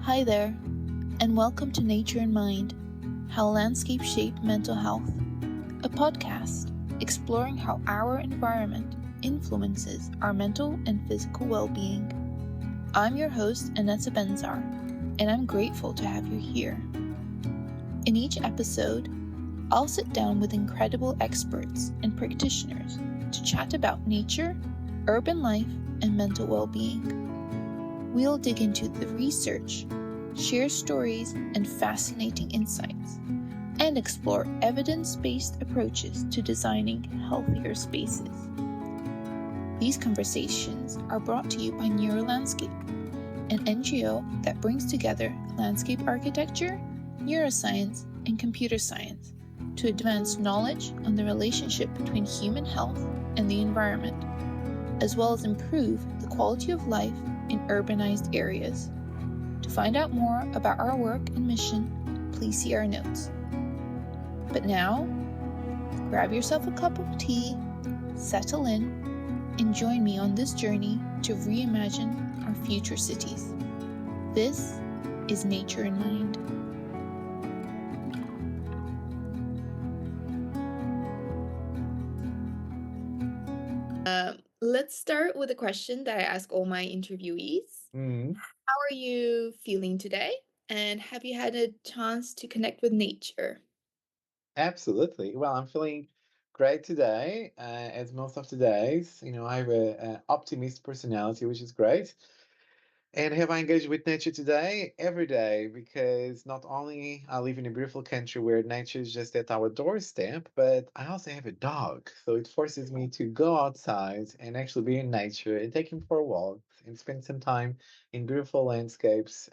Hi there, and welcome to Nature in Mind, How Landscape Shape Mental Health, a podcast exploring how our environment influences our mental and physical well-being. I'm your host, Anessa Benzar, and I'm grateful to have you here. In each episode, I'll sit down with incredible experts and practitioners to chat about nature, urban life, and mental well-being. We'll dig into the research, share stories and fascinating insights, and explore evidence-based approaches to designing healthier spaces. These conversations are brought to you by Neurolandscape, an NGO that brings together landscape architecture, neuroscience, and computer science to advance knowledge on the relationship between human health and the environment, as well as improve the quality of life in urbanized areas. To find out more about our work and mission, please see our notes. But now, grab yourself a cup of tea, settle in, and join me on this journey to reimagine our future cities. This is Nature in Mind. Let's start with a question that I ask all my interviewees. How are you feeling today? And have you had a chance to connect with nature? Absolutely. Well, I'm feeling great today, as most of the days. I have an optimist personality, which is great. And have I engaged with nature today? Every day, because not only I live in a beautiful country where nature is just at our doorstep, but I also have a dog. So it forces me to go outside and actually be in nature and take him for a walk and spend some time in beautiful landscapes,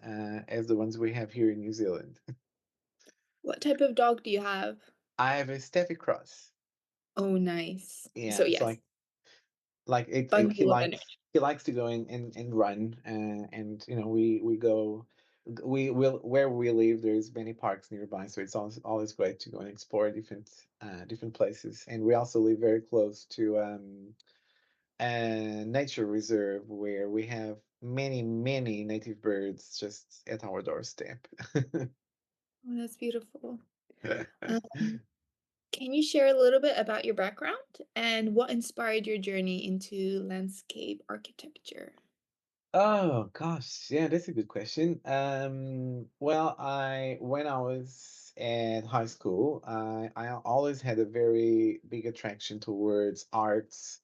as the ones we have here in New Zealand. What type of dog do you have? I have a Steffi Cross. Oh, nice. So Yeah, it's yes, like he bundle of energy. likes to go in and run, and we go, we will where we live. There's many parks nearby, so it's always great to go and explore different places. And we also live very close to a nature reserve where we have many native birds just at our doorstep. Oh, that's beautiful. Um, can you share a little bit about your background and what inspired your journey into landscape architecture? Oh gosh, yeah, that's a good question. Well, I when I was at high school, I always had a very big attraction towards arts,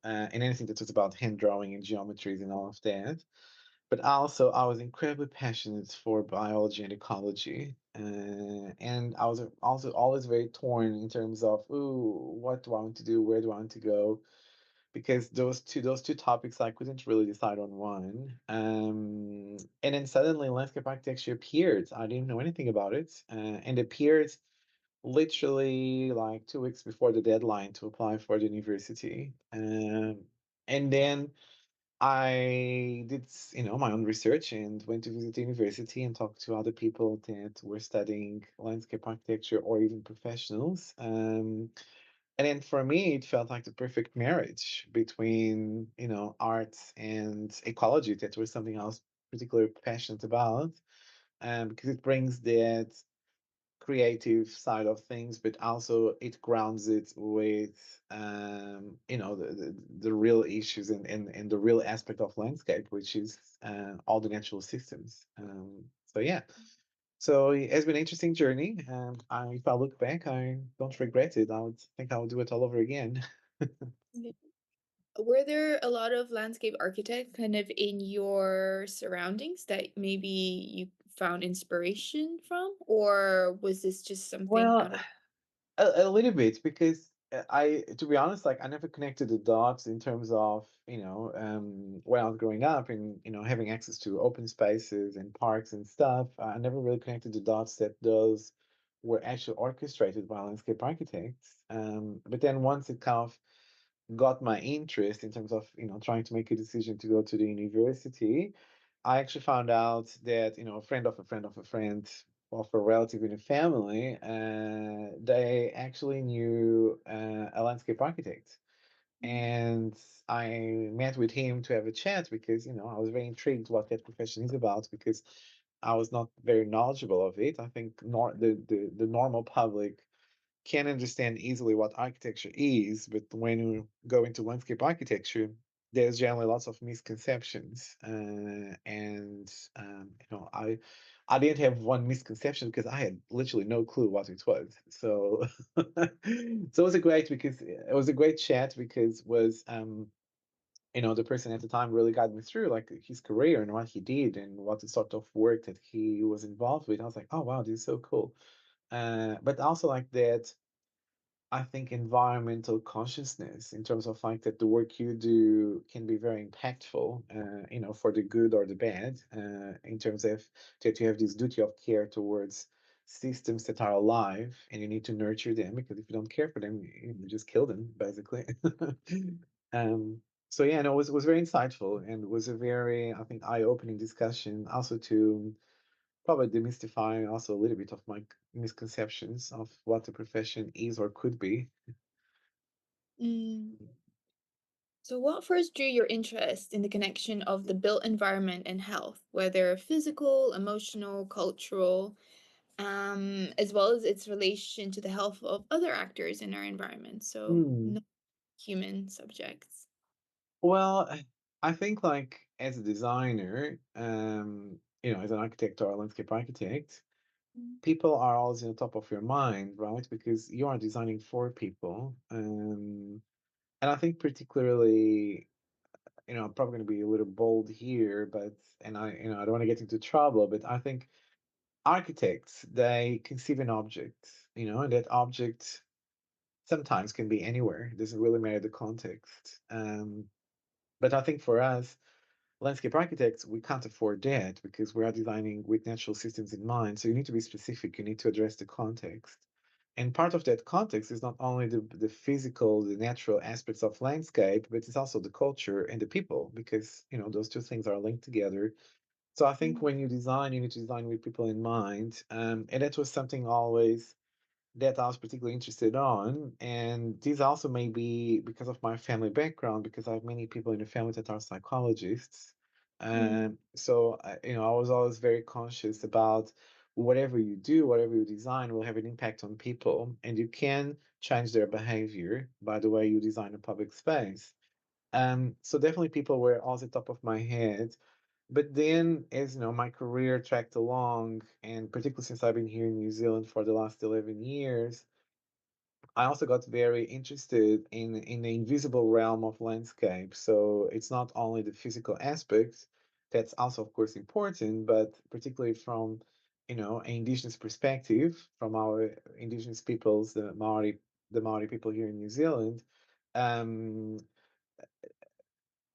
and anything that was about hand drawing and geometries and all of that. But also, I was incredibly passionate for biology and ecology, and I was also always very torn in terms of, ooh, what do I want to do? Where do I want to go? Because those two topics I couldn't really decide on one. And then suddenly landscape architecture appeared. I didn't know anything about it, and appeared literally like 2 weeks before the deadline to apply for the university. And then I did, my own research and went to visit the university and talked to other people that were studying landscape architecture or even professionals. And then for me, it felt like the perfect marriage between, arts and ecology. That was something I was particularly passionate about, because it brings that creative side of things, but also it grounds it with, the real issues and the real aspect of landscape, which is all the natural systems. So yeah, so it has been an interesting journey. If I look back, I don't regret it. I would think I would do it all over again. Yeah. Were there a lot of landscape architects kind of in your surroundings that maybe you found inspiration from, or was this just something Well, out of? a little bit, because to be honest, like I never connected the dots in terms of, when I was growing up and, having access to open spaces and parks and stuff. I never really connected the dots that those were actually orchestrated by landscape architects. But then once it kind of got my interest in terms of, trying to make a decision to go to the university, I actually found out that, a friend of a friend of a friend of a relative in the family, they actually knew a landscape architect. And I met with him to have a chat because, I was very intrigued what that profession is about, because I was not very knowledgeable of it. I think the normal public can understand easily what architecture is, but when you go into landscape architecture, there's generally lots of misconceptions. And I didn't have one misconception because I had literally no clue what it was. So so it was a great chat because was the person at the time really got me through like his career and what he did and what the sort of work that he was involved with. I was like, oh wow, this is so cool. But also like that, I think environmental consciousness in terms of like that the work you do can be very impactful, for the good or the bad, in terms of that you have this duty of care towards systems that are alive and you need to nurture them because if you don't care for them, you just kill them basically. um, so yeah, no, it was very insightful and was a very, I think, eye-opening discussion also to probably demystifying also a little bit of my misconceptions of what the profession is or could be. Mm. So, what first drew your interest in the connection of the built environment and health, whether physical, emotional, cultural, as well as its relation to the health of other actors in our environment? So, Hmm. not human subjects. Well, I think like as a designer, as an architect or a landscape architect, Mm. people are always in the top of your mind, right? Because you are designing for people. And I think particularly, I'm probably going to be a little bold here, and I don't want to get into trouble, but I think architects, they conceive an object, and that object sometimes can be anywhere. It doesn't really matter the context. But I think for us, landscape architects, we can't afford that because we are designing with natural systems in mind. So you need to be specific. You need to address the context. And part of that context is not only the physical, the natural aspects of landscape, but it's also the culture and the people because, those two things are linked together. So I think Mm. when you design, you need to design with people in mind. And that was something always that I was particularly interested on. And these also may be because of my family background, because I have many people in the family that are psychologists. Mm. I was always very conscious about whatever you do, whatever you design will have an impact on people, and you can change their behavior by the way you design a public space. So definitely people were always at the top of my head. But then, as my career tracked along, and particularly since I've been here in New Zealand for the last 11 years, I also got very interested in the invisible realm of landscape. So it's not only the physical aspects that's also, of course, important, but particularly from an indigenous perspective, from our indigenous peoples, the Maori people here in New Zealand. Um,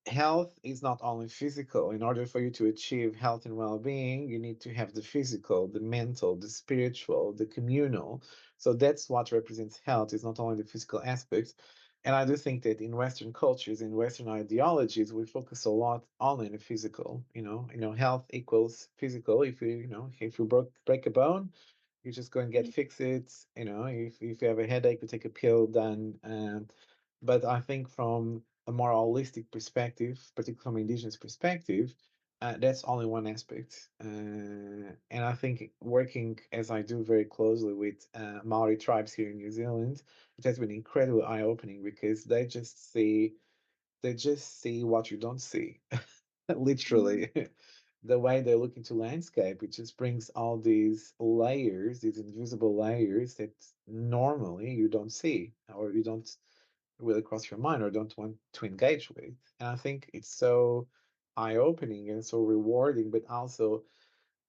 Health is not only physical. In order for you to achieve health and well-being, you need to have the physical, the mental, the spiritual, the communal. So that's what represents health, is not only the physical aspects. And I do think that in Western cultures, in Western ideologies, we focus a lot only on the physical. Health equals physical. If you break a bone, you just go and get Mm. fix it. If you have a headache, you take a pill, done. But I think from a more holistic perspective, particularly from indigenous perspective, that's only one aspect. And I think working as I do very closely with Maori tribes here in New Zealand, it has been incredibly eye-opening because they just see what you don't see, Mm. literally. The way they look into landscape, it just brings all these layers, these invisible layers that normally you don't see or you don't really cross your mind or don't want to engage with. And I think it's so eye-opening and so rewarding, but also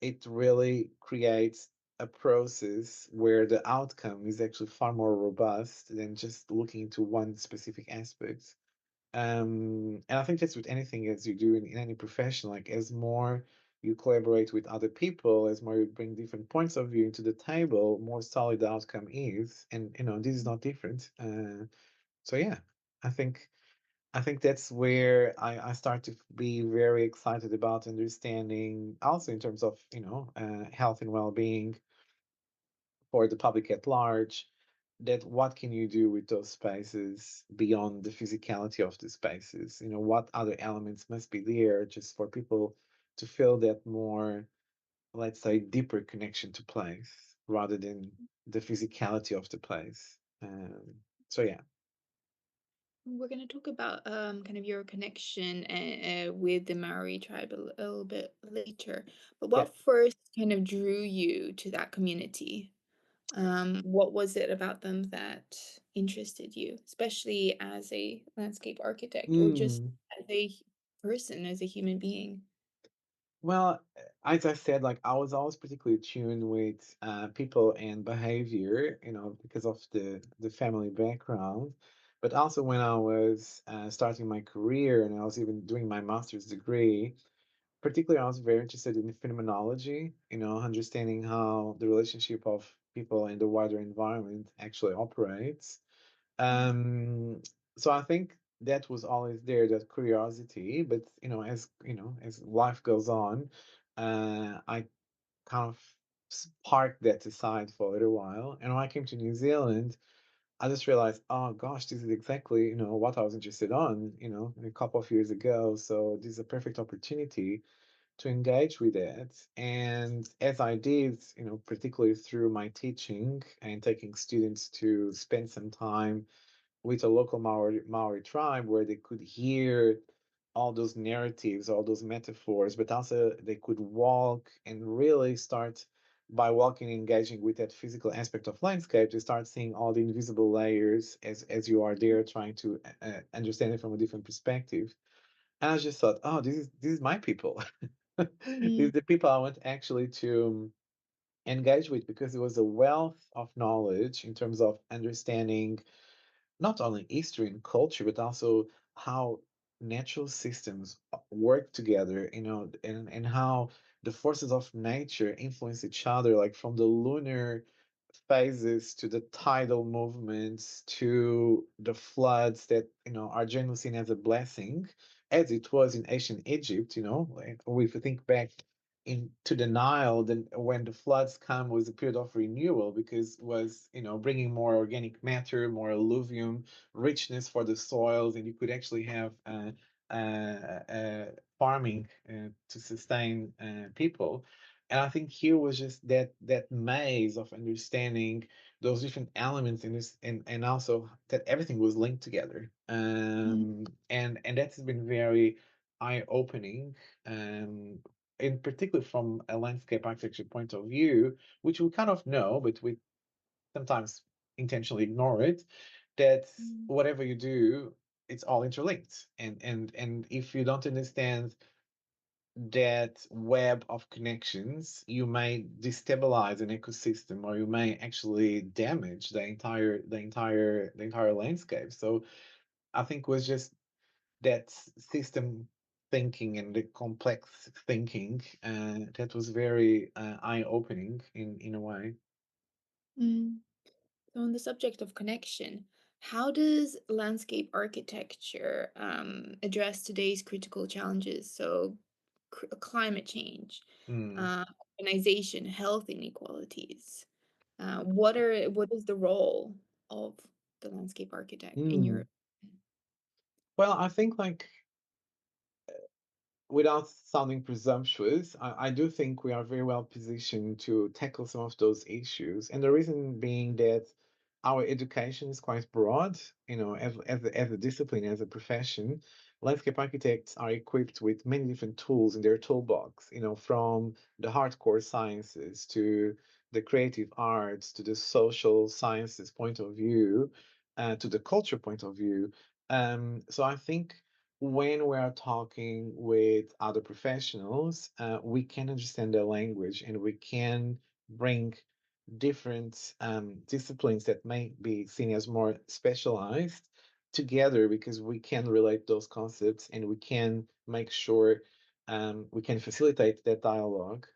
it really creates a process where the outcome is actually far more robust than just looking into one specific aspect. And I think that's with anything as you do in any profession, like as more you collaborate with other people, as more you bring different points of view into the table, more solid the outcome is. And this is not different. So yeah, I think I think that's where I start to be very excited about understanding also in terms of health and well-being for the public at large, that what can you do with those spaces beyond the physicality of the spaces? What other elements must be there just for people to feel that more let's say, deeper connection to place rather than the physicality of the place. So yeah. We're going to talk about kind of your connection with the Maori tribe a little bit later. But Yeah. what first kind of drew you to that community? What was it about them that interested you, especially as a landscape architect or just Mm. as a person, as a human being? Well, as I said, like I was always particularly tuned with people and behavior, because of the family background. But also when I was starting my career and I was even doing my master's degree, particularly I was very interested in phenomenology, understanding how the relationship of people and the wider environment actually operates. Um, so I think that was always there, that curiosity. But as life goes on, I kind of parked that aside for a little while. And when I came to New Zealand, I just realized, oh gosh, this is exactly what I was interested on, a couple of years ago. So this is a perfect opportunity to engage with it. And as I did, particularly through my teaching and taking students to spend some time with a local Maori tribe where they could hear all those narratives, all those metaphors, but also they could walk and really start by walking and engaging with that physical aspect of landscape to start seeing all the invisible layers as you are there trying to understand it from a different perspective. And I just thought, oh, this is my people. These Mm, are the people I want actually to engage with because it was a wealth of knowledge in terms of understanding not only history and culture, but also how natural systems work together, and how the forces of nature influence each other, like from the lunar phases to the tidal movements to the floods that are generally seen as a blessing, as it was in ancient Egypt. Like, if you think back into the Nile, then when the floods come was a period of renewal because it was bringing more organic matter, more alluvium, richness for the soils, and you could actually have farming to sustain people. And I think here was just that maze of understanding those different elements in this, and also that everything was linked together. mm, And that's been very eye-opening, in particular from a landscape architecture point of view, which we kind of know, but we sometimes intentionally ignore it, that mm, whatever you do, it's all interlinked. And if you don't understand that web of connections, you may destabilize an ecosystem or you may actually damage the entire landscape. So I think it was just that system thinking and the complex thinking that was very eye-opening in a way. mm. So, on the subject of connection, how does landscape architecture address today's critical challenges? So, climate change, Mm. uh, urbanization, health inequalities. What is the role of the landscape architect in your? Mm. Well, I think like without sounding presumptuous, I do think we are very well positioned to tackle some of those issues. And the reason being that our education is quite broad, as a discipline, as a profession. Landscape architects are equipped with many different tools in their toolbox, from the hardcore sciences to the creative arts to the social sciences point of view, to the culture point of view. So I think when we are talking with other professionals, we can understand their language and we can bring different disciplines that may be seen as more specialized together because we can relate those concepts and we can make sure we can facilitate that dialogue.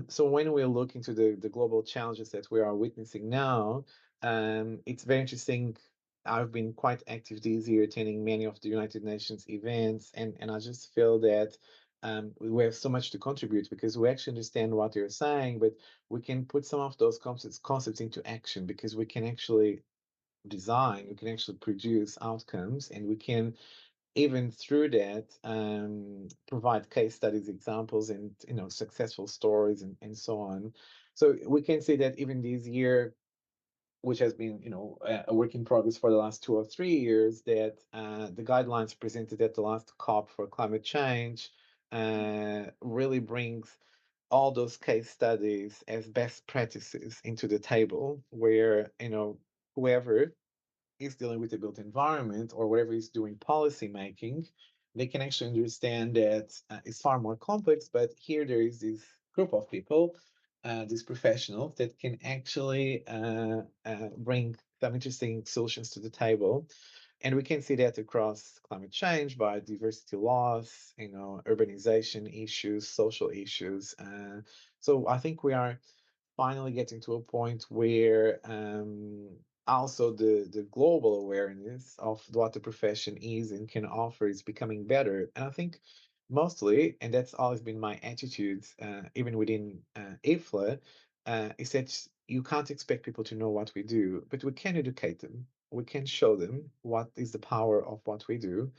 So when we look into the global challenges that we are witnessing now, it's very interesting. I've been quite active this year attending many of the United Nations events, and I just feel that we have so much to contribute because we actually understand what they're saying, but we can put some of those concepts into action because we can actually design, we can actually produce outcomes, and we can even through that, provide case studies, examples, and successful stories, and so on. So we can say that even this year, which has been a work in progress for the last 2 or 3 years, that the guidelines presented at the last COP for climate change really brings all those case studies as best practices into the table, where whoever is dealing with the built environment or whatever is doing policy making, they can actually understand that it's far more complex. But here there is this group of people, these professionals that can actually bring some interesting solutions to the table. And we can see that across climate change, biodiversity loss, urbanization issues, social issues. So I think we are finally getting to a point where also the global awareness of what the profession is and can offer is becoming better. And I think mostly, and that's always been my attitude, even within IFLA, is that you can't expect people to know what we do, but we can educate them. We can show them what is the power of what we do,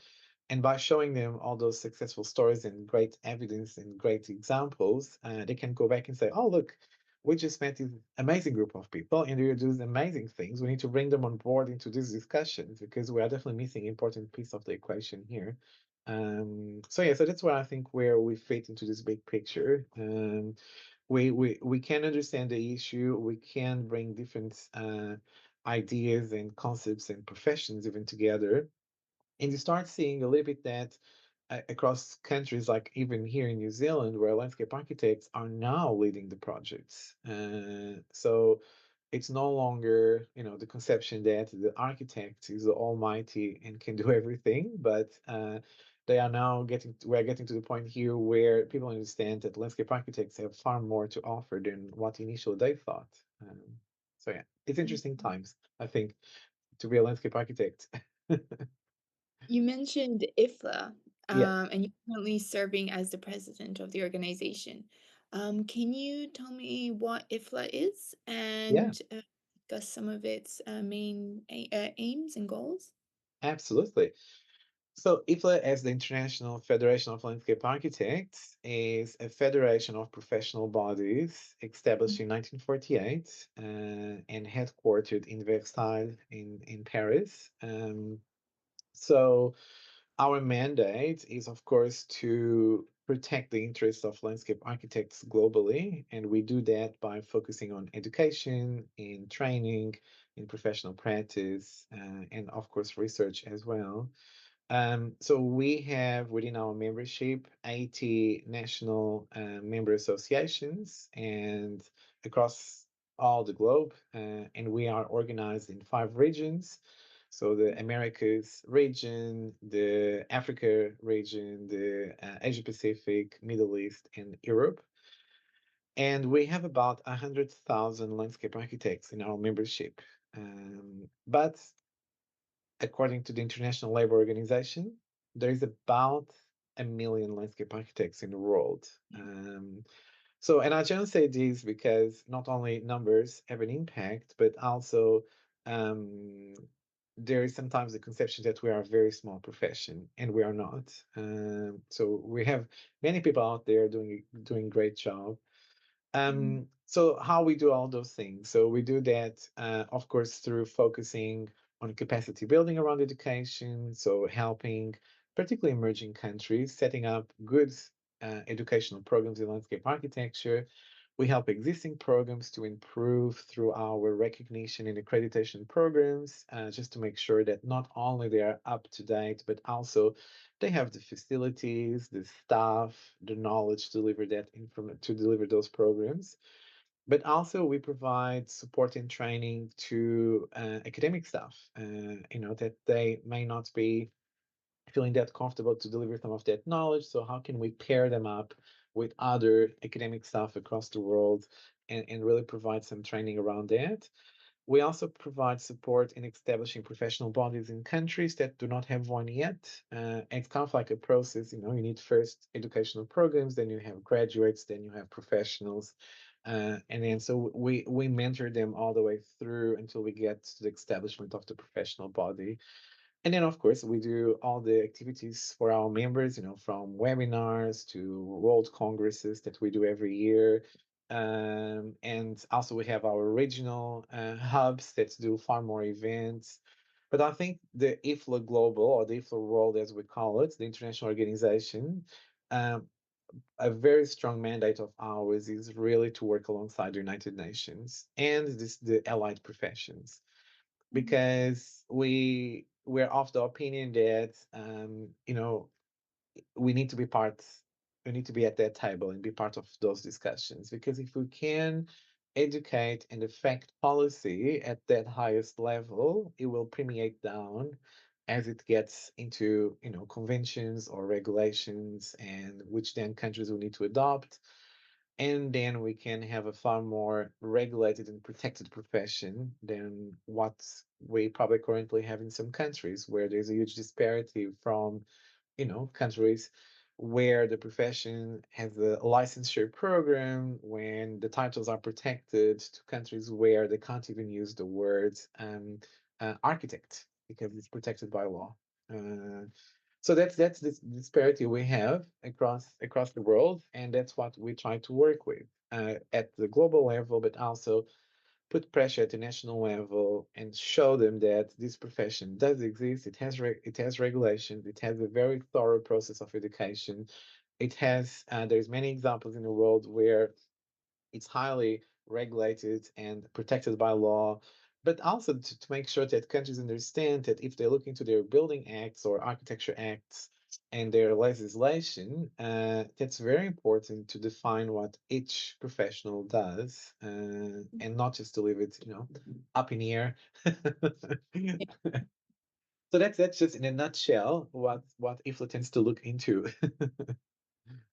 and by showing them all those successful stories and great evidence and great examples, they can go back and say, oh, look, we just met this amazing group of people and they're doing amazing things. We need to bring them on board into these discussions because we are definitely missing an important piece of the equation here. So yeah, so that's where I think where we fit into this big picture. We can understand the issue. We can bring different ideas and concepts and professions even together, and you start seeing a little bit that across countries, like even here in New Zealand, where landscape architects are now leading the projects. So it's no longer, the conception that the architect is the almighty and can do everything, but they are now we're getting to the point here where people understand that landscape architects have far more to offer than what initially they thought. So yeah, it's interesting times, I think, to be a landscape architect. You mentioned IFLA, Yeah. and you're currently serving as the president of the organization. Can you tell me what IFLA is Yeah, and discuss some of its main aims and goals? absolutely. So IFLA, as the International Federation of Landscape Architects, is a federation of professional bodies established in 1948 and headquartered in Versailles in Paris. So our mandate is, of course, to protect the interests of landscape architects globally, and we do that by focusing on education, in training, in professional practice, and of course research as well. So we have within our membership 80 national member associations and across all the globe, and we are organized in 5 regions. So the Americas region, the Africa region, the Asia Pacific, Middle East, and Europe. And we have about 100,000 landscape architects in our membership. But according to the International Labour Organization, there is about 1 million landscape architects in the world. And I just say this because not only numbers have an impact, but also um, there is sometimes the conception that we are a very small profession, and we are not. So we have many people out there doing a great job. So how we do all those things? So we do that, of course, through focusing on capacity building around education. So helping, particularly emerging countries, setting up good educational programs in landscape architecture. We help existing programs to improve through our recognition and accreditation programs, just to make sure that not only they are up to date, but also they have the facilities, the staff, the knowledge to deliver to deliver those programs. But also we provide support and training to academic staff, that they may not be feeling that comfortable to deliver some of that knowledge. So how can we pair them up with other academic staff across the world and really provide some training around that? We also provide support in establishing professional bodies in countries that do not have one yet. It's kind of like a process, you need first educational programs, then you have graduates, then you have professionals. And then so we mentor them all the way through until we get to the establishment of the professional body. And then, of course, we do all the activities for our members, from webinars to world congresses that we do every year. And also, we have our regional hubs that do far more events. But I think the IFLA Global, or the IFLA World, as we call it, the international organization, um, a very strong mandate of ours is really to work alongside the United Nations and the allied professions, Mhm. because we're of the opinion that we need to be part we need to be at that table and be part of those discussions, because if we can educate and affect policy at that highest level, it will permeate down as it gets into conventions or regulations, and which then countries will need to adopt, and then we can have a far more regulated and protected profession than what we probably currently have in some countries, where there's a huge disparity from countries where the profession has a licensure program when the titles are protected, to countries where they can't even use the word architect because it's protected by law. Uh, so that's the disparity we have across the world, and that's what we try to work with at the global level, but also put pressure at the national level and show them that this profession does exist. It has regulations. It has a very thorough process of education. It has there's many examples in the world where it's highly regulated and protected by law, but also to make sure that countries understand that if they look into their building acts or architecture acts and their legislation, that's very important to define what each professional does, and not just to leave it, up in the air. So that's just in a nutshell what IFLA tends to look into.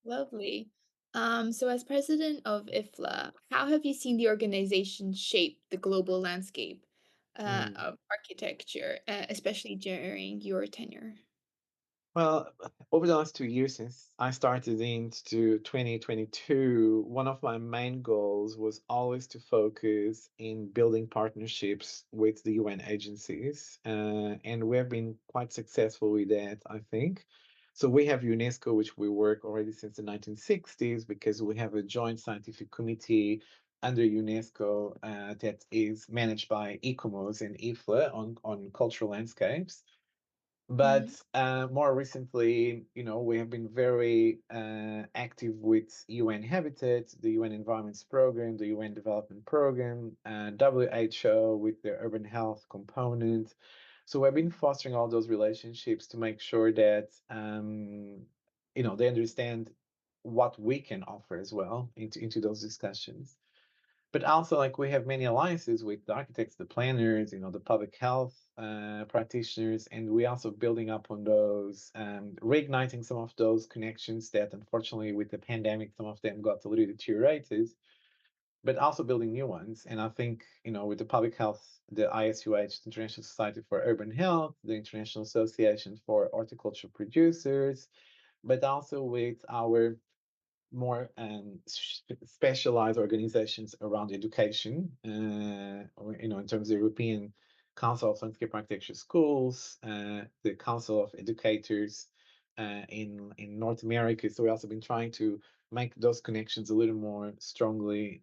Lovely. So as president of IFLA, how have you seen the organization shape the global landscape Mm. of architecture, especially during your tenure? Well, over the last 2 years since I started into 2022, one of my main goals was always to focus in building partnerships with the UN agencies. And we have been quite successful with that, I think. So we have UNESCO, which we work already since the 1960s, because we have a joint scientific committee under UNESCO that is managed by ICOMOS and IFLA on cultural landscapes. But Mhm. more recently, we have been very active with UN Habitat, the UN Environments Program, the UN Development Program, and WHO with the urban health component. So we've been fostering all those relationships to make sure that they understand what we can offer as well into those discussions. But also, like, we have many alliances with the architects, the planners, the public health practitioners, and we also building up on those, reigniting some of those connections that, unfortunately, with the pandemic, some of them got a little deteriorated, but also building new ones. And I think, with the public health, the ISUH, the International Society for Urban Health, the International Association for Horticulture Producers, but also with our more specialized organizations around education, in terms of European Council of Landscape Architecture Schools, the Council of Educators in North America. So we've also been trying to make those connections a little more strongly.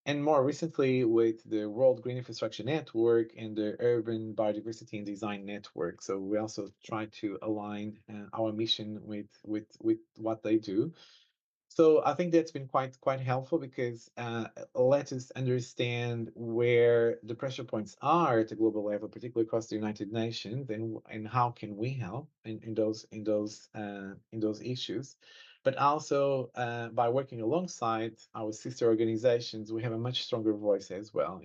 And more recently with the World Green Infrastructure Network and the Urban Biodiversity and Design Network. So we also try to align our mission with what they do. So I think that's been quite helpful, because let us understand where the pressure points are at the global level, particularly across the United Nations, and how can we help in those issues. But also, by working alongside our sister organizations, we have a much stronger voice as well.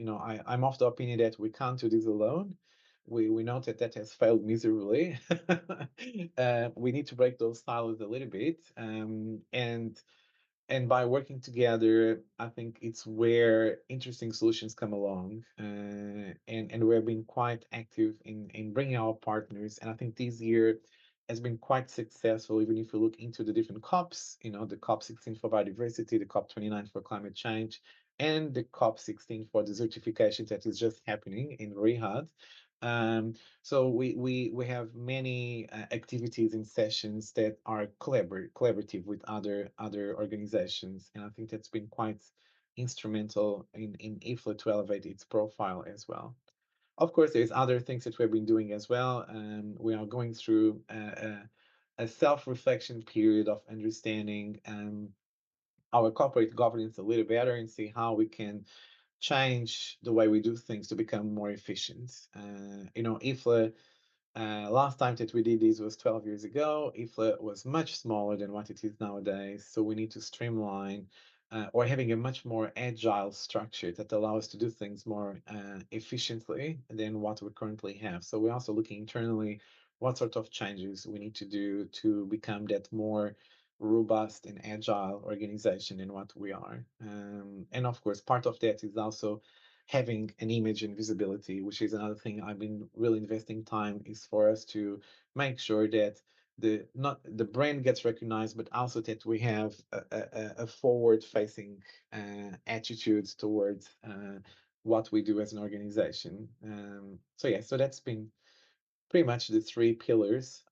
I'm of the opinion that we can't do this alone. We know that has failed miserably. We need to break those silos a little bit, and by working together, I think it's where interesting solutions come along, and we've been quite active in bringing our partners. And I think this year has been quite successful, even if you look into the different COPs. The COP 16 for biodiversity, the COP 29 for climate change, and the COP 16 for desertification that is just happening in Riyadh. Um, so we have many activities and sessions that are collaborative with other organizations, and I think that's been quite instrumental in IFLA to elevate its profile as well. Of course, there's other things that we've been doing as well. We are going through a self-reflection period of understanding our corporate governance a little better and see how we can change the way we do things to become more efficient. IFLA last time that we did this was 12 years ago. IFLA was much smaller than what it is nowadays, so we need to streamline or having a much more agile structure that allows us to do things more efficiently than what we currently have. So we're also looking internally what sort of changes we need to do to become that more robust and agile organization in what we are. And of course, part of that is also having an image and visibility, which is another thing I've been really investing time is for us to make sure that the not the brand gets recognized, but also that we have a forward-facing attitude towards what we do as an organization. So yeah, so that's been pretty much the three pillars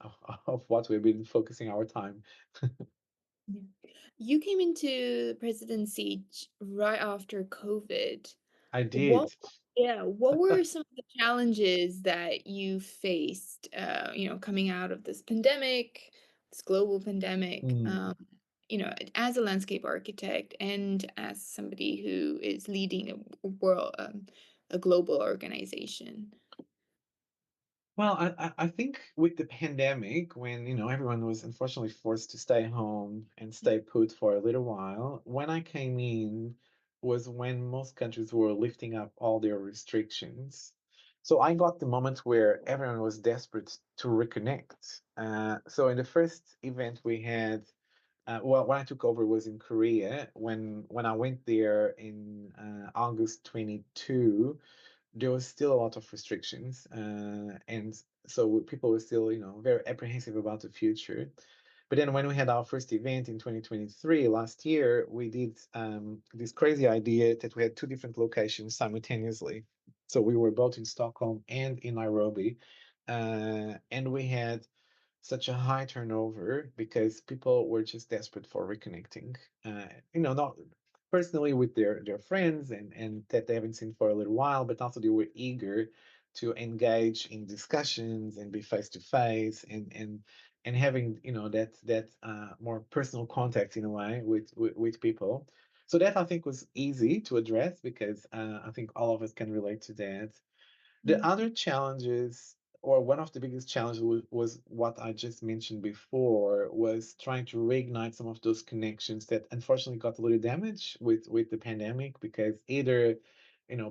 of what we've been focusing our time. Yeah. You came into presidency right after COVID. I What, did. yeah, what were some of the challenges that you faced, coming out of this pandemic, this global pandemic, Mm. as a landscape architect and as somebody who is leading a global organization? Well, I think with the pandemic, when everyone was unfortunately forced to stay home and stay put for a little while, when I came in was when most countries were lifting up all their restrictions. So I got the moment where everyone was desperate to reconnect. So in the first event we had, well, when I took over was in Korea. When I went there in August 22, there was still a lot of restrictions, and so people were still, very apprehensive about the future. But then when we had our first event in 2023 last year, we did this crazy idea that we had two different locations simultaneously. So we were both in Stockholm and in Nairobi, and we had such a high turnover because people were just desperate for reconnecting. Not personally with their friends and that they haven't seen for a little while, but also they were eager to engage in discussions and be face to face and having that more personal contact in a way with people. So that I think was easy to address because I think all of us can relate to that. The Mm, other challenges, or one of the biggest challenges, was what I just mentioned before, was trying to reignite some of those connections that unfortunately got a little damaged with the pandemic because either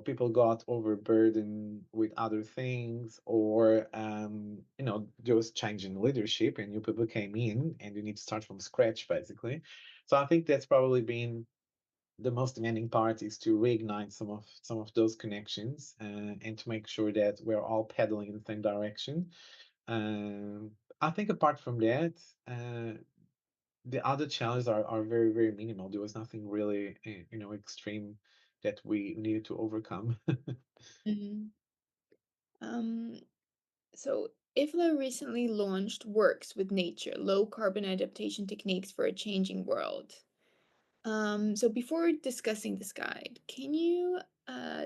people got overburdened with other things, or there was change in leadership and new people came in and you need to start from scratch basically. So I think that's probably been the most demanding part is to reignite some of those connections and to make sure that we're all pedaling in the same direction. Um, I think apart from that, the other challenges are very very minimal. There was nothing really extreme that we needed to overcome. mhm. Um, so IFLA recently launched Works with Nature, low carbon adaptation techniques for a changing world. So before discussing this guide, can you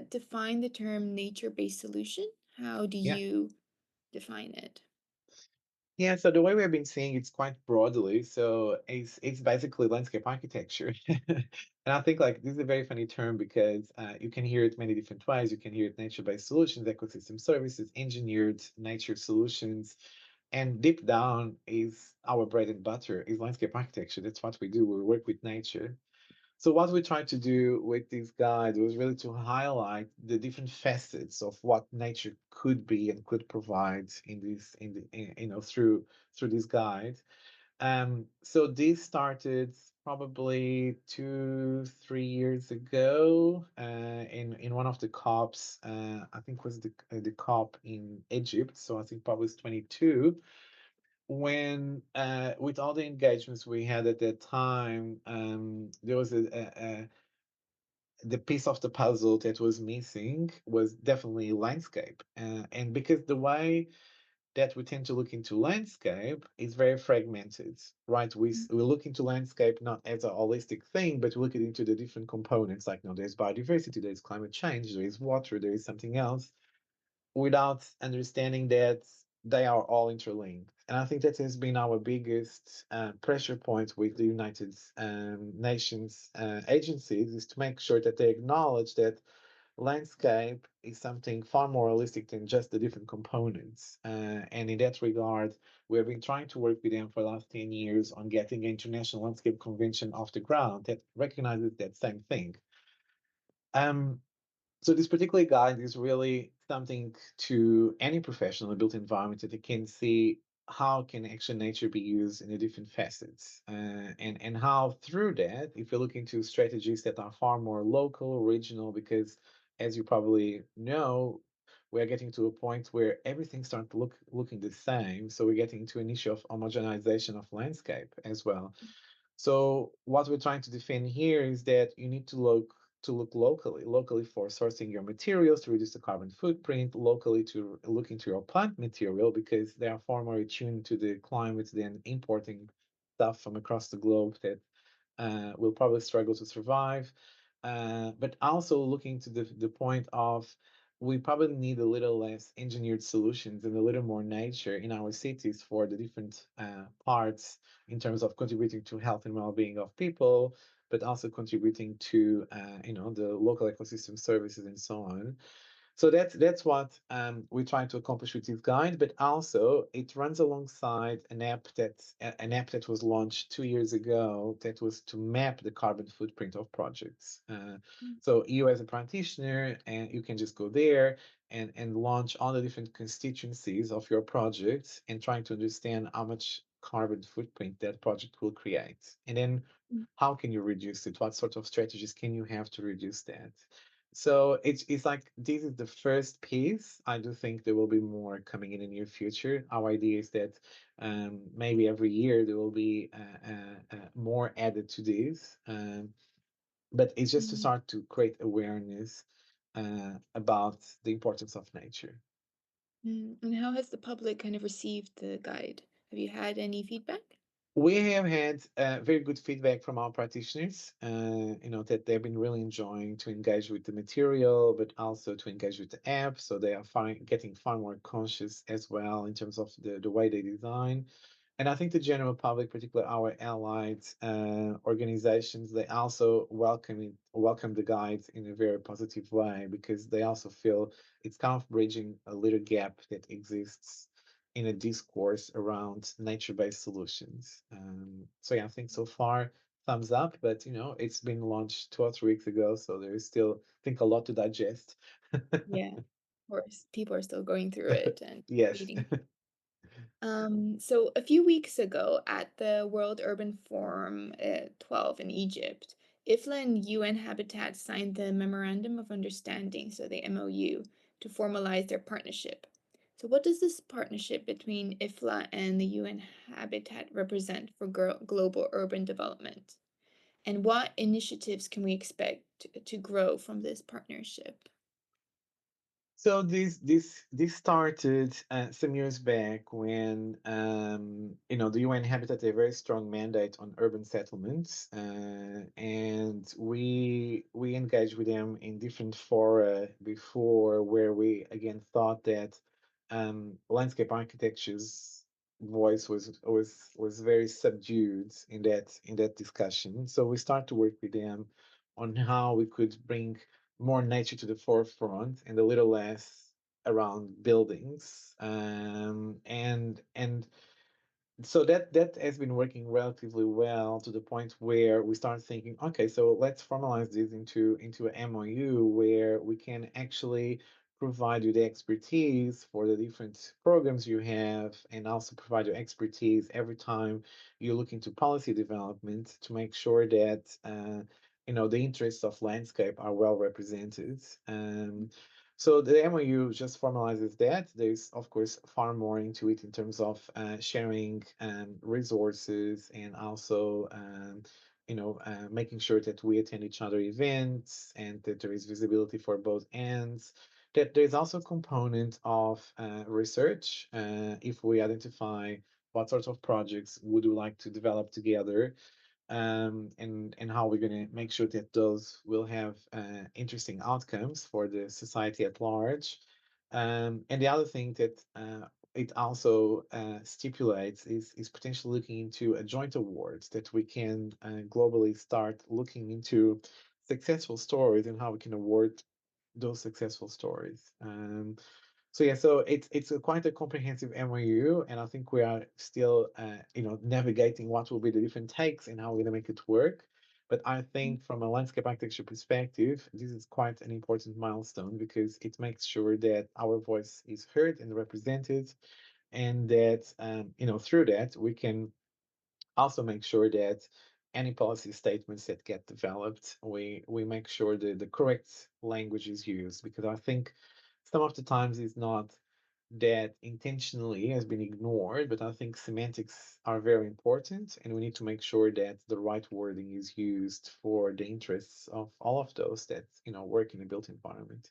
define the term nature-based solution? How do Yeah. you define it? Yeah, so the way we've been seeing it's quite broadly. So it's basically landscape architecture. And I think like this is a very funny term because you can hear it many different ways. You can hear it nature-based solutions, ecosystem services, engineered nature solutions. And deep down is our bread and butter is landscape architecture. That's what we do. We work with nature. So what we tried to do with this guide was really to highlight the different facets of what nature could be and could provide in this through this guide. So this started probably 2 3 years ago in one of the COPs. I think was the COP in Egypt. So I think probably was 22 when with all the engagements we had at that time, there was the piece of the puzzle that was missing was definitely landscape. And because the way that we tend to look into landscape is very fragmented, right? We look into landscape not as a holistic thing, but we look into the different components. Like, no, there's biodiversity, there's climate change, there is water, there is something else, without understanding that they are all interlinked. And I think that has been our biggest pressure point with the United Nations agencies, is to make sure that they acknowledge that landscape is something far more holistic than just the different components. And in that regard, we have been trying to work with them for the last 10 years on getting an international landscape convention off the ground that recognizes that same thing. Um, so this particular guide is really something to any professional in built environment that they can see how can actually nature be used in the different facets, and how through that, if you look into strategies that are far more local, regional, because as you probably know, we're getting to a point where everything starts to looking the same. So we're getting to an issue of homogenization of landscape as well. So what we're trying to defend here is that you need to look locally for sourcing your materials to reduce the carbon footprint, locally to look into your plant material because they are far more attuned to the climate than importing stuff from across the globe that will probably struggle to survive. But also looking to the point of we probably need a little less engineered solutions and a little more nature in our cities for the different parts in terms of contributing to health and well-being of people, but also contributing to the local ecosystem services and so on. So that's what we're trying to accomplish with this guide, but also it runs alongside an app that was launched 2 years ago that was to map the carbon footprint of projects. So you as a practitioner, and you can just go there and launch all the different constituencies of your project and trying to understand how much carbon footprint that project will create, and then how can you reduce it? What sort of strategies can you have to reduce that? So it's like this is the first piece. I do think there will be more coming in the near future. Our idea is that maybe every year there will be more added to this, but it's just to Mm. start to create awareness about the importance of nature. And how has the public kind of received the guide? Have you had any feedback? We have had very good feedback from our practitioners, that they've been really enjoying to engage with the material, but also to engage with the app. So they are getting far more conscious as well in terms of the way they design. And I think the general public, particularly our allied organizations, they also welcome the guides in a very positive way because they also feel it's kind of bridging a little gap that exists in a discourse around nature-based solutions. So yeah, I think so far thumbs up, but it's been launched 2 or 3 weeks ago, so there is still, I think, a lot to digest. Yeah, of course. People are still going through it and Yes. reading. So a few weeks ago at the World Urban Forum 12 in Egypt, IFLA and UN Habitat signed the Memorandum of Understanding, so the MOU, to formalize their partnership. So what does this partnership between IFLA and the UN Habitat represent for global urban development? And what initiatives can we expect to grow from this partnership? So this started some years back when the UN Habitat had a very strong mandate on urban settlements, and we engaged with them in different fora before, where we again thought that landscape architecture's voice was very subdued in that discussion. So we started to work with them on how we could bring more nature to the forefront and a little less around buildings. And so that has been working relatively well to the point where we start thinking, okay, so let's formalize this into a MOU where we can actually provide you the expertise for the different programs you have, and also provide your expertise every time you look into policy development to make sure that the interests of landscape are well represented. So the MOU just formalizes that. There's, of course, far more into it in terms of sharing resources and also making sure that we attend each other events and that there is visibility for both ends. That there's also a component of research. If we identify what sorts of projects would we like to develop together, and how we're going to make sure that those will have interesting outcomes for the society at large. And the other thing that it also stipulates is potentially looking into a joint awards that we can globally start looking into successful stories and how we can award those successful stories. So yeah, so it's quite a comprehensive MOU, and I think we are still navigating what will be the different takes and how we're gonna make it work. But I think from a landscape architecture perspective, this is quite an important milestone because it makes sure that our voice is heard and represented, and that through that we can also make sure that any policy statements that get developed, we make sure that the correct language is used, because I think some of the times it's not that intentionally has been ignored, but I think semantics are very important, and we need to make sure that the right wording is used for the interests of all of those that work in a built environment.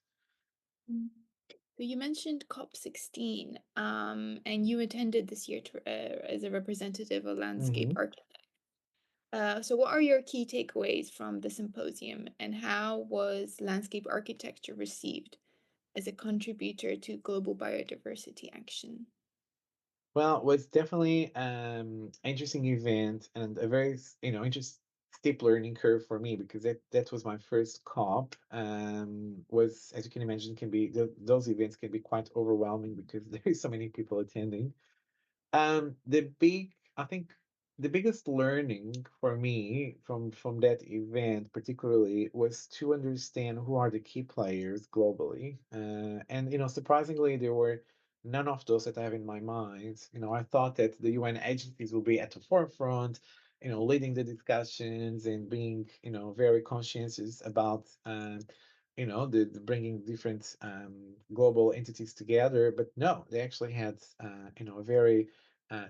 Mm. So you mentioned COP16, and you attended this year as a representative of landscape Hmm. architect. So what are your key takeaways from the symposium, and how was landscape architecture received as a contributor to global biodiversity action? Well, it was definitely interesting event and a very interesting steep learning curve for me, because that was my first COP. Was, as you can imagine, can be those events can be quite overwhelming because there is so many people attending. I think the biggest learning for me from that event particularly was to understand who are the key players globally. And surprisingly, there were none of those that I have in my mind. I thought that the UN agencies will be at the forefront, leading the discussions and being, very conscientious about, the bringing different global entities together. But no, they actually had, a very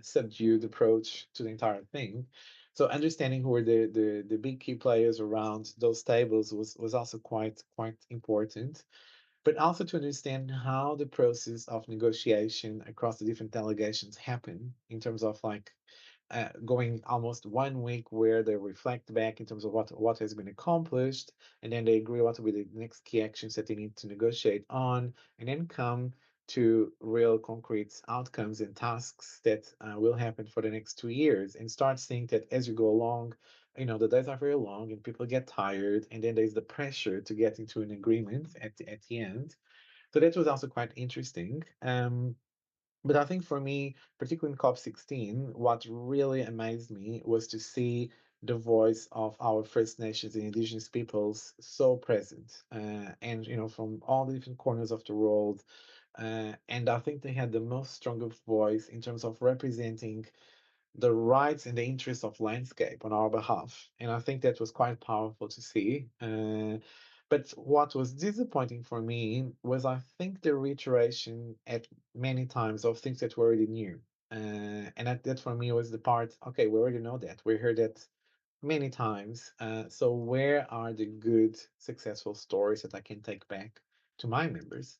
subdued approach to the entire thing. So understanding who were the big key players around those tables was also quite important, but also to understand how the process of negotiation across the different delegations happen in terms of like going almost 1 week where they reflect back in terms of what has been accomplished, and then they agree what will be the next key actions that they need to negotiate on, and then come to real concrete outcomes and tasks that will happen for the next 2 years, and start seeing that as you go along, the days are very long and people get tired, and then there's the pressure to get into an agreement at the end. So that was also quite interesting. But I think for me, particularly in COP16, what really amazed me was to see the voice of our First Nations and Indigenous peoples so present, and from all the different corners of the world. And I think they had the most strongest voice in terms of representing the rights and the interests of landscape on our behalf. And I think that was quite powerful to see. But what was disappointing for me was, I think, the reiteration at many times of things that we already knew. And that for me was the part, okay, we already know that. We heard that many times. So where are the good, successful stories that I can take back to my members?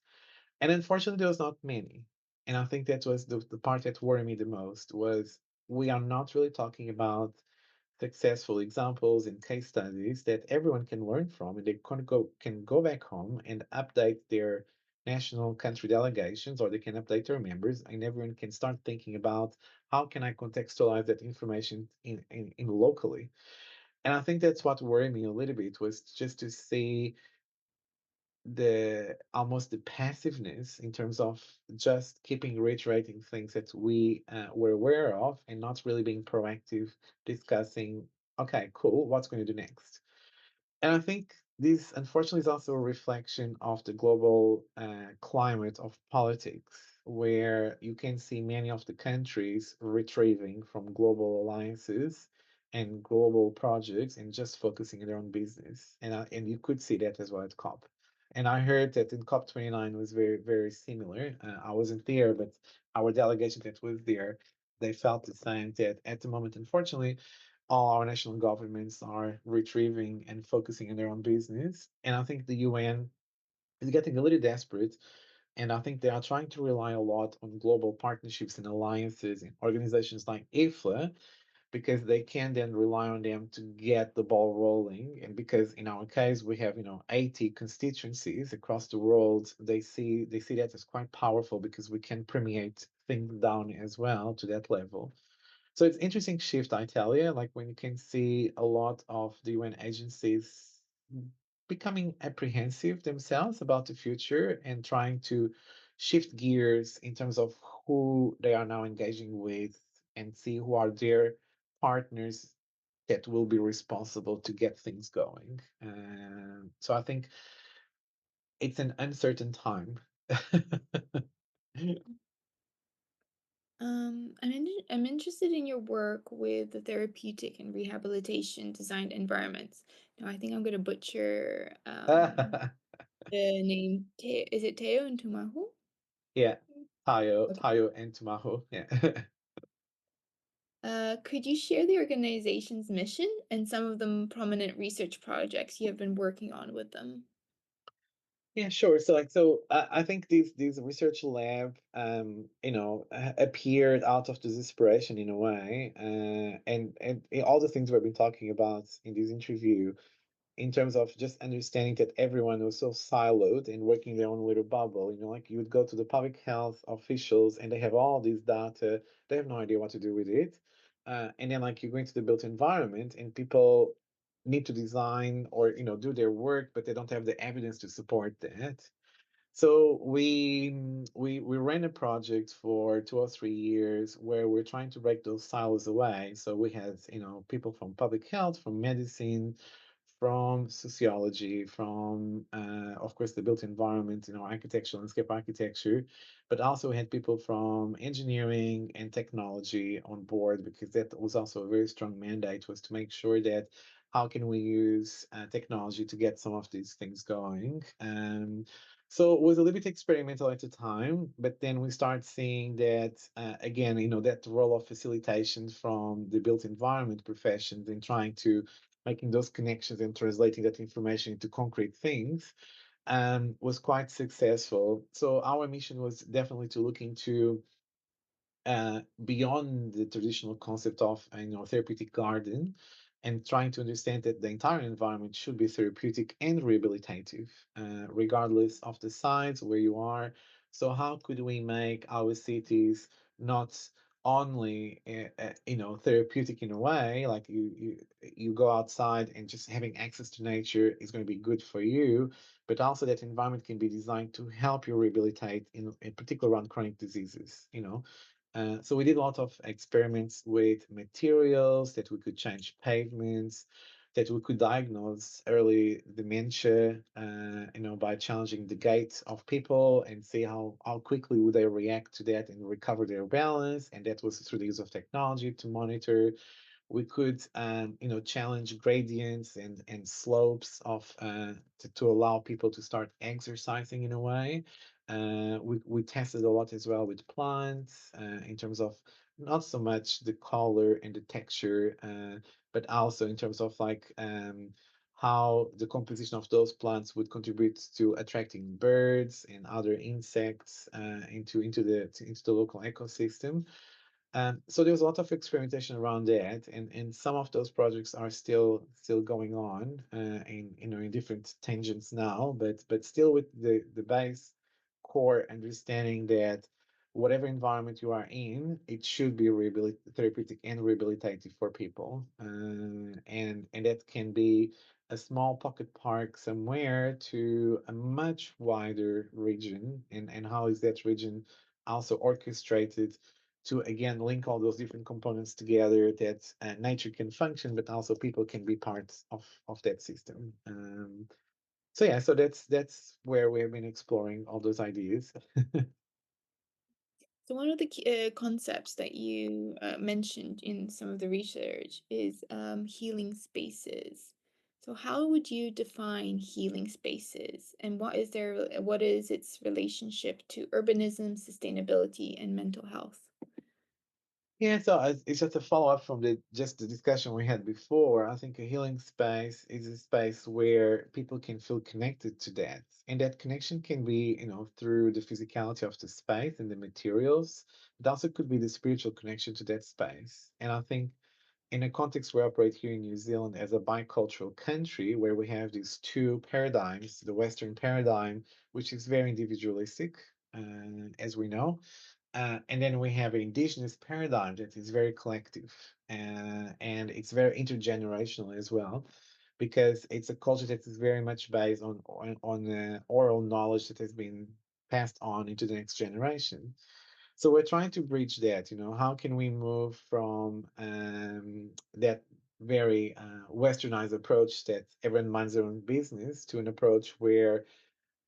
And unfortunately, there was not many. And I think that was the part that worried me the most, was we are not really talking about successful examples and case studies that everyone can learn from, and they can go back home and update their national country delegations, or they can update their members, and everyone can start thinking about how can I contextualize that information in locally. And I think that's what worried me a little bit, was just to see the almost the passiveness in terms of just keeping reiterating things that we were aware of, and not really being proactive, discussing, okay, cool, what's going to do next. And I think this, unfortunately, is also a reflection of the global climate of politics, where you can see many of the countries retrieving from global alliances and global projects and just focusing on their own business. And you could see that as well at COP. And I heard that in COP29 was very, very similar. I wasn't there, but our delegation that was there, they felt the same, that at the moment, unfortunately, all our national governments are retrieving and focusing on their own business. And I think the UN is getting a little desperate. And I think they are trying to rely a lot on global partnerships and alliances and organizations like IFLA, because they can then rely on them to get the ball rolling. And because in our case we have 80 constituencies across the world, they see that as quite powerful because we can permeate things down as well to that level. So it's interesting shift, I tell you, like when you can see a lot of the UN agencies becoming apprehensive themselves about the future and trying to shift gears in terms of who they are now engaging with and see who are their partners that will be responsible to get things going. So I think it's an uncertain time. I'm interested in your work with the therapeutic and rehabilitation designed environments. Now, I think I'm gonna butcher the name. Is it Teo and Tumahu? Yeah, Tayo, Okay. Tayo and Tumaho. Yeah. Could you share the organization's mission and some of the prominent research projects you have been working on with them? Yeah, sure. So I think these research lab, appeared out of this inspiration in a way, and all the things we've been talking about in this interview, in terms of just understanding that everyone was so siloed and working their own little bubble. Like you would go to the public health officials and they have all this data, they have no idea what to do with it. And then like you go into the built environment and people need to design or do their work, but they don't have the evidence to support that. So we ran a project for 2 or 3 years where we're trying to break those silos away. So we had people from public health, from medicine, from sociology, from of course the built environment, architecture, landscape architecture, but also we had people from engineering and technology on board because that was also a very strong mandate, was to make sure that how can we use technology to get some of these things going. So it was a little bit experimental at the time, but then we start seeing that again, that role of facilitation from the built environment professions in trying to making those connections and translating that information into concrete things was quite successful. So our mission was definitely to look into beyond the traditional concept of therapeutic garden, and trying to understand that the entire environment should be therapeutic and rehabilitative, regardless of the size where you are. So how could we make our cities not only therapeutic in a way, like you go outside and just having access to nature is going to be good for you, but also that environment can be designed to help you rehabilitate in particular around chronic diseases. So we did a lot of experiments with materials that we could change pavements, that we could diagnose early dementia, by challenging the gait of people and see how quickly would they react to that and recover their balance. And that was through the use of technology to monitor. We could challenge gradients and slopes of to allow people to start exercising in a way. We tested a lot as well with plants in terms of not so much the color and the texture, but also in terms of like how the composition of those plants would contribute to attracting birds and other insects into the local ecosystem. So there's a lot of experimentation around that, and some of those projects are still going on in different tangents now, but still with the base core understanding that whatever environment you are in, it should be therapeutic and rehabilitative for people, and that can be a small pocket park somewhere to a much wider region, and how is that region also orchestrated to again link all those different components together, that nature can function, but also people can be parts of that system. So yeah, so that's where we have been exploring all those ideas. So one of the concepts that you mentioned in some of the research is healing spaces. So how would you define healing spaces, and what is its relationship to urbanism, sustainability, and mental health? Yeah, so it's just a follow up from the just the discussion we had before. I think a healing space is a space where people can feel connected to that, and that connection can be, through the physicality of the space and the materials, but also could be the spiritual connection to that space. And I think in a context we operate here in New Zealand as a bicultural country, where we have these two paradigms, the Western paradigm, which is very individualistic, as we know, and then we have an indigenous paradigm that is very collective, and it's very intergenerational as well, because it's a culture that is very much based on oral knowledge that has been passed on into the next generation. So we're trying to bridge that. How can we move from that very westernized approach that everyone minds their own business to an approach where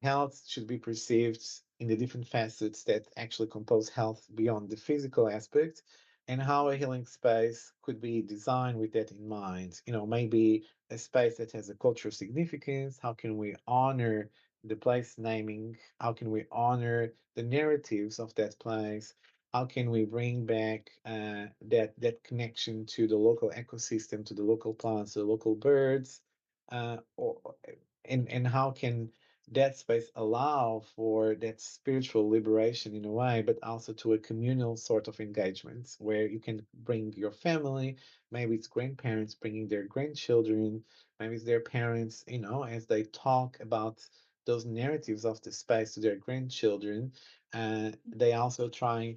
health should be perceived in the different facets that actually compose health beyond the physical aspect, and how a healing space could be designed with that in mind. Maybe a space that has a cultural significance. How can we honor the place naming? How can we honor the narratives of that place? How can we bring back that connection to the local ecosystem, to the local plants, to the local birds, and how can that space allow for that spiritual liberation in a way, but also to a communal sort of engagement where you can bring your family, maybe it's grandparents bringing their grandchildren, maybe it's their parents, as they talk about those narratives of the space to their grandchildren. They also try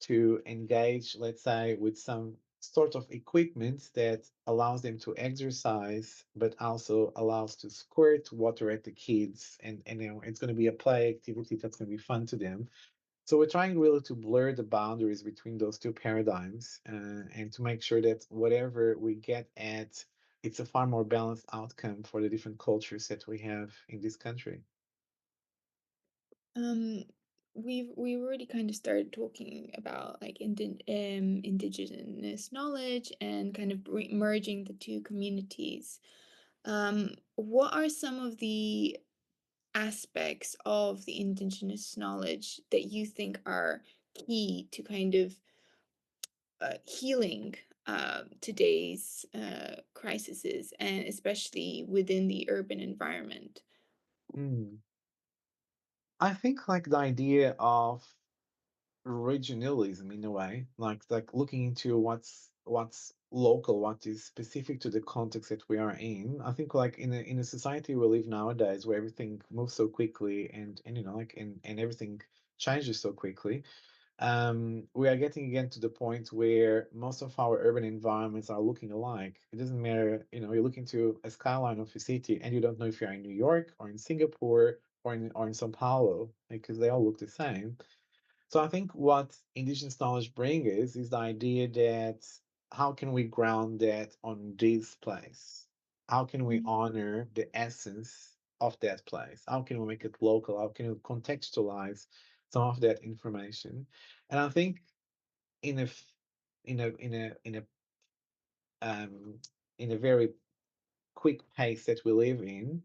to engage, let's say, with some sort of equipment that allows them to exercise, but also allows to squirt water at the kids, and it's going to be a play activity that's going to be fun to them. So we're trying really to blur the boundaries between those two paradigms, and to make sure that whatever we get at, it's a far more balanced outcome for the different cultures that we have in this country. Um, we've already kind of started talking about like indigenous knowledge and kind of merging the two communities. What are some of the aspects of the indigenous knowledge that you think are key to kind of healing today's crises, and especially within the urban environment? Mm. I think like the idea of regionalism in a way, like looking into what's local, what is specific to the context that we are in. I think like in a society we live nowadays where everything moves so quickly, and like and everything changes so quickly. We are getting again to the point where most of our urban environments are looking alike. It doesn't matter, you look into a skyline of a city and you don't know if you're in New York or in Singapore or in São Paulo, because they all look the same. So I think what indigenous knowledge brings is the idea that how can we ground that on this place? How can we Mm. honor the essence of that place? How can we make it local? How can we contextualize some of that information? And I think in a f- um, in a very quick pace that we live in,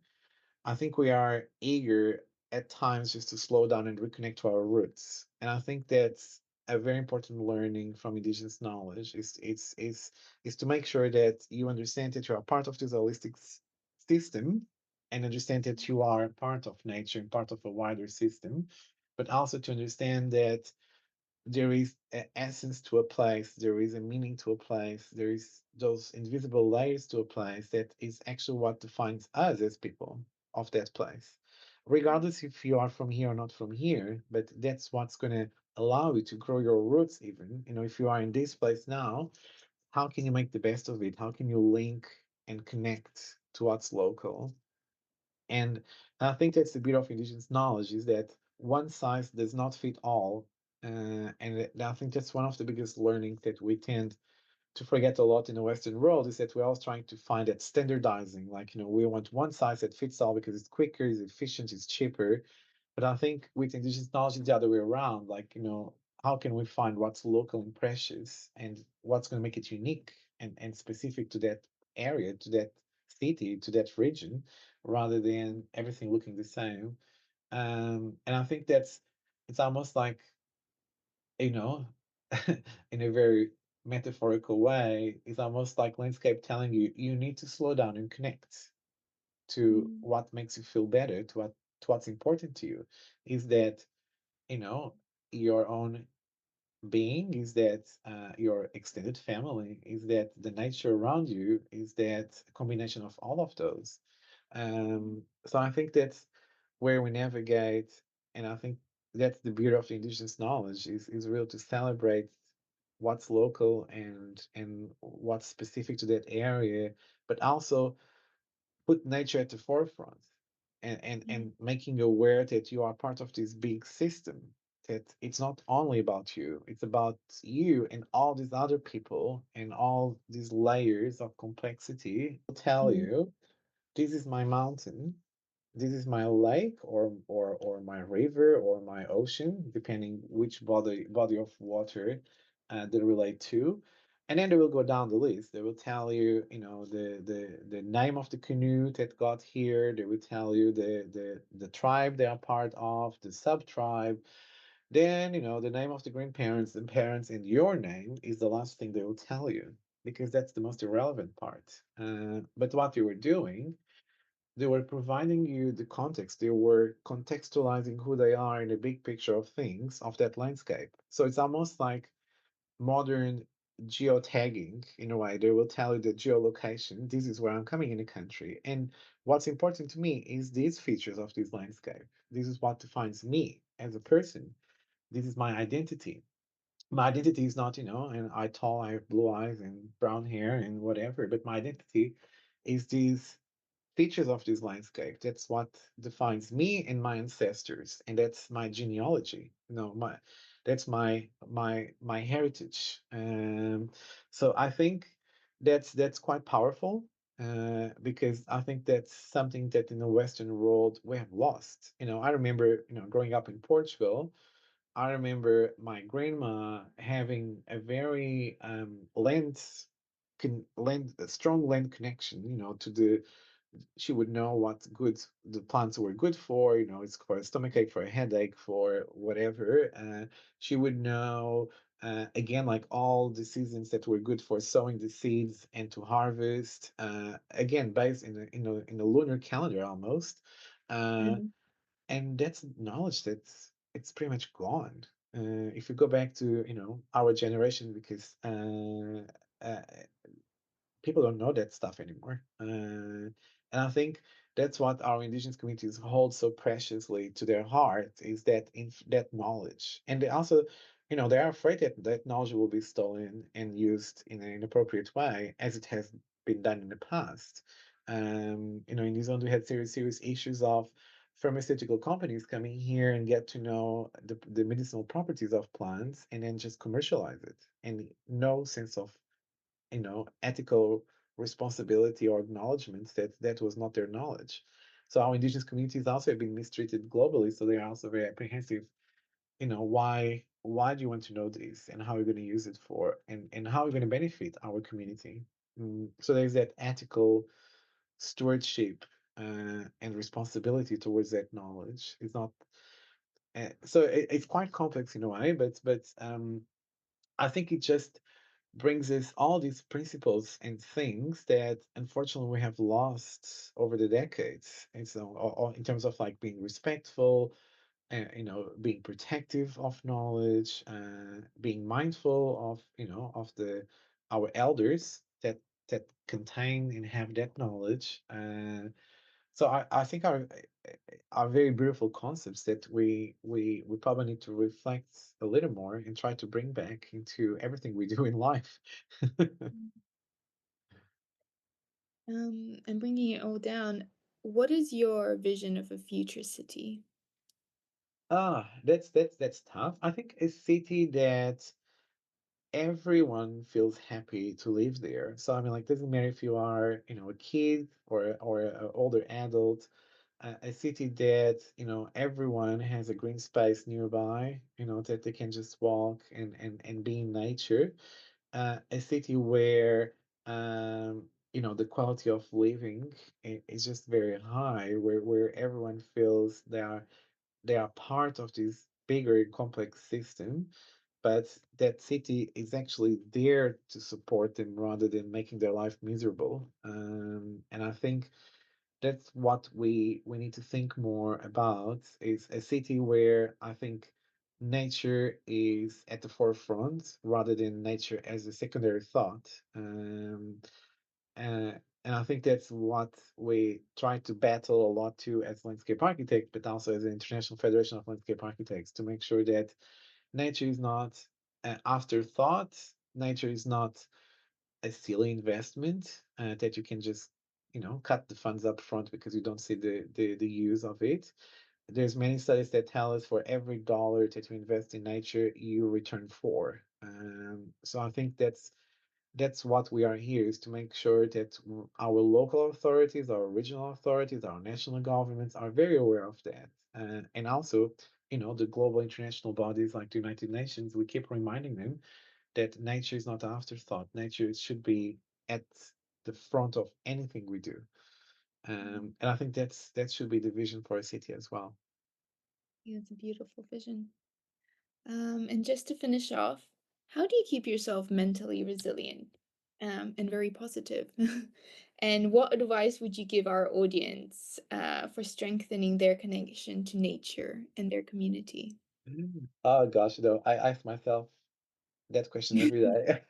I think we are eager at times just to slow down and reconnect to our roots. And I think that's a very important learning from indigenous knowledge is to make sure that you understand that you are part of this holistic system, and understand that you are part of nature and part of a wider system, but also to understand that there is an essence to a place, there is a meaning to a place, there is those invisible layers to a place that is actually what defines us as people of that place. Regardless if you are from here or not from here, but that's what's going to allow you to grow your roots even. If you are in this place now, how can you make the best of it? How can you link and connect to what's local? And I think that's the beauty of indigenous knowledge is that one size does not fit all. I think that's one of the biggest learnings that we tend to forget a lot in the Western world is that we're always trying to find that standardizing. Like, we want one size that fits all because it's quicker, it's efficient, it's cheaper. But I think with indigenous knowledge, it's the other way around. Like, how can we find what's local and precious and what's going to make it unique and specific to that area, to that city, to that region, rather than everything looking the same. And I think it's almost like, you know, in a very metaphorical way, is almost like landscape telling you you need to slow down and connect to Mm, what makes you feel better, to what's important to you. Is that, you know, your own being? Is that your extended family? Is that the nature around you? Is that a combination of all of those? So I think that's where we navigate, and I think that's the beauty of the indigenous knowledge is real to celebrate what's local and what's specific to that area, but also put nature at the forefront and mm, making you aware that you are part of this big system, that it's not only about you, it's about you and all these other people and all these layers of complexity. Will tell mm, you, this is my mountain, this is my lake or my river or my ocean, depending which body of water they relate to. And then they will go down the list. They will tell you, the name of the canoe that got here. They will tell you the tribe they are part of, the sub tribe. Then, the name of the grandparents and parents, and your name is the last thing they will tell you, because that's the most irrelevant part. But what they were doing, they were providing you the context. They were contextualizing who they are in the big picture of things, of that landscape. So it's almost like modern geotagging in a way. They will tell you the geolocation. This is where I'm coming in the country. And what's important to me is these features of this landscape. This is what defines me as a person. This is my identity. My identity is not, and I tall, I have blue eyes and brown hair and whatever, but my identity is these features of this landscape. That's what defines me and my ancestors, and that's my genealogy. That's my heritage. So I think that's quite powerful, because I think that's something that in the Western world we have lost. I remember, growing up in Portugal. I remember my grandma having a very a strong land connection, to the she would know what good the plants were good for. It's for a stomach ache, for a headache, for whatever. She would know, again, like all the seasons that were good for sowing the seeds and to harvest. Again, based in a lunar calendar almost. Uh, mm, and that's knowledge that's it's pretty much gone. If you go back to our generation, because uh, people don't know that stuff anymore. And I think that's what our indigenous communities hold so preciously to their heart, is that knowledge. And they also, they are afraid that that knowledge will be stolen and used in an inappropriate way, as it has been done in the past. In New Zealand, we had serious issues of pharmaceutical companies coming here and get to know the medicinal properties of plants and then just commercialize it, and no sense of ethical responsibility or acknowledgement that that was not their knowledge. So our indigenous communities also have been mistreated globally, so they are also very apprehensive. Why do you want to know this, and how are you going to use it for, and how are you going to benefit our community? So there's that ethical stewardship and responsibility towards that knowledge. It's not so it's quite complex in a way, but I think it just brings us all these principles and things that unfortunately we have lost over the decades. And so, in terms of like being respectful, being protective of knowledge, being mindful of, of our elders that contain and have that knowledge. So I think are very beautiful concepts that we probably need to reflect a little more and try to bring back into everything we do in life. mm. And bringing it all down, what is your vision of a future city? That's tough. I think a city that everyone feels happy to live there. So I mean, like, doesn't matter if you are, a kid or an older adult. A city that everyone has a green space nearby, that they can just walk and be in nature. A city where the quality of living is just very high, where everyone feels they are part of this bigger complex system, but that city is actually there to support them rather than making their life miserable. And I think that's what we need to think more about, is a city where I think nature is at the forefront rather than nature as a secondary thought. And I think that's what we try to battle a lot too as landscape architects, but also as the International Federation of Landscape Architects, to make sure that nature is not an afterthought. Nature is not a silly investment that you can just, cut the funds up front because you don't see the use of it. There's many studies that tell us for every dollar that you invest in nature, you return four. So I think that's what we are here, is to make sure that our local authorities, our regional authorities, our national governments are very aware of that. And also, the global international bodies like the United Nations, we keep reminding them that nature is not an afterthought. Nature should be at the front of anything we do. Mm. And I think that should be the vision for a city as well. Yeah, it's a beautiful vision. And just to finish off, how do you keep yourself mentally resilient, and very positive? And what advice would you give our audience, for strengthening their connection to nature and their community? Oh gosh, I ask myself that question every day.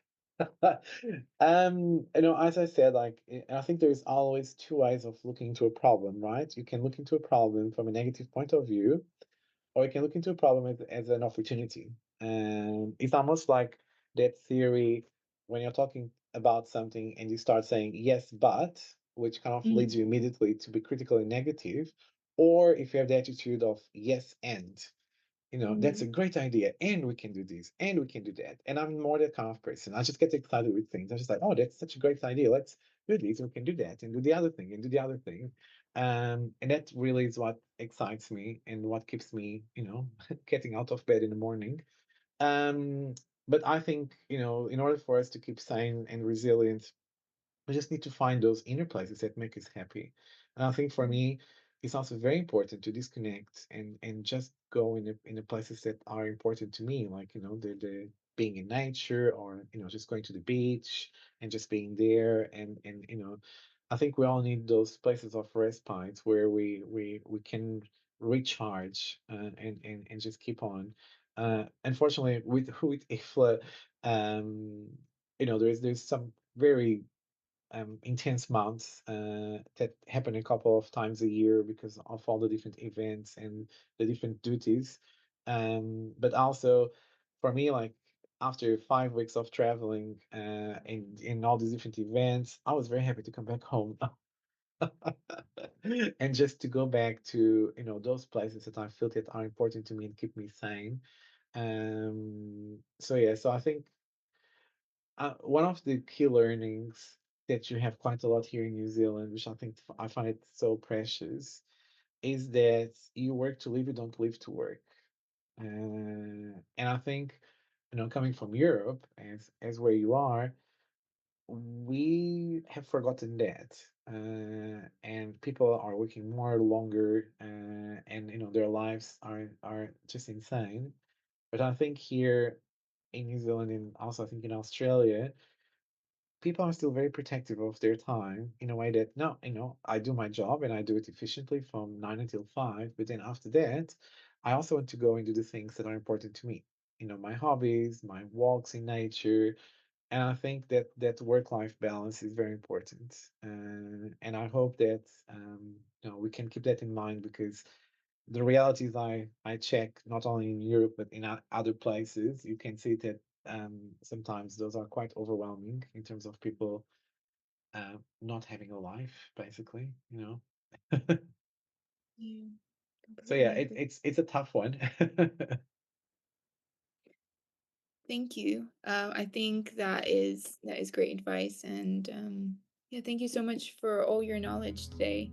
As I said, like, I think there's always two ways of looking into a problem, right? You can look into a problem from a negative point of view, or you can look into a problem as an opportunity. And it's almost like that theory when you're talking about something and you start saying yes, but, which kind of leads Mm, you immediately to be critical and negative, or if you have the attitude of yes and. That's a mm, great idea, and we can do this, and we can do that. And I'm more that kind of person. I just get excited with things. I'm just like, oh, that's such a great idea. Let's do this, we can do that, and do the other thing, and do the other thing. And that really is what excites me and what keeps me, getting out of bed in the morning. Um, but I think, in order for us to keep sane and resilient, we just need to find those inner places that make us happy. And I think for me, it's also very important to disconnect and just go in the places that are important to me, like the being in nature, or just going to the beach and just being there. And I think we all need those places of respite where we can recharge, and just keep on. Unfortunately, with IFLA, um, there's some very intense months that happen a couple of times a year because of all the different events and the different duties. But also for me, like, after 5 weeks of traveling in all these different events, I was very happy to come back home and just to go back to those places that I feel that are important to me and keep me sane. So yeah, so I think one of the key learnings that you have quite a lot here in New Zealand, which I think I find it so precious, is that you work to live, you don't live to work. And I think, coming from Europe, as where you are, we have forgotten that. And people are working more longer, and their lives are just insane. But I think here in New Zealand, and also I think in Australia, people are still very protective of their time in a way that, no, I do my job and I do it efficiently from 9 until 5, but then after that, I also want to go and do the things that are important to me. My hobbies, my walks in nature. And I think that work-life balance is very important. And I hope that we can keep that in mind, because the realities I check not only in Europe but in other places, you can see that sometimes those are quite overwhelming in terms of people not having a life, basically. yeah, So yeah, completely agree. it's a tough one. Thank you. I think that is great advice, and yeah, thank you so much for all your knowledge today.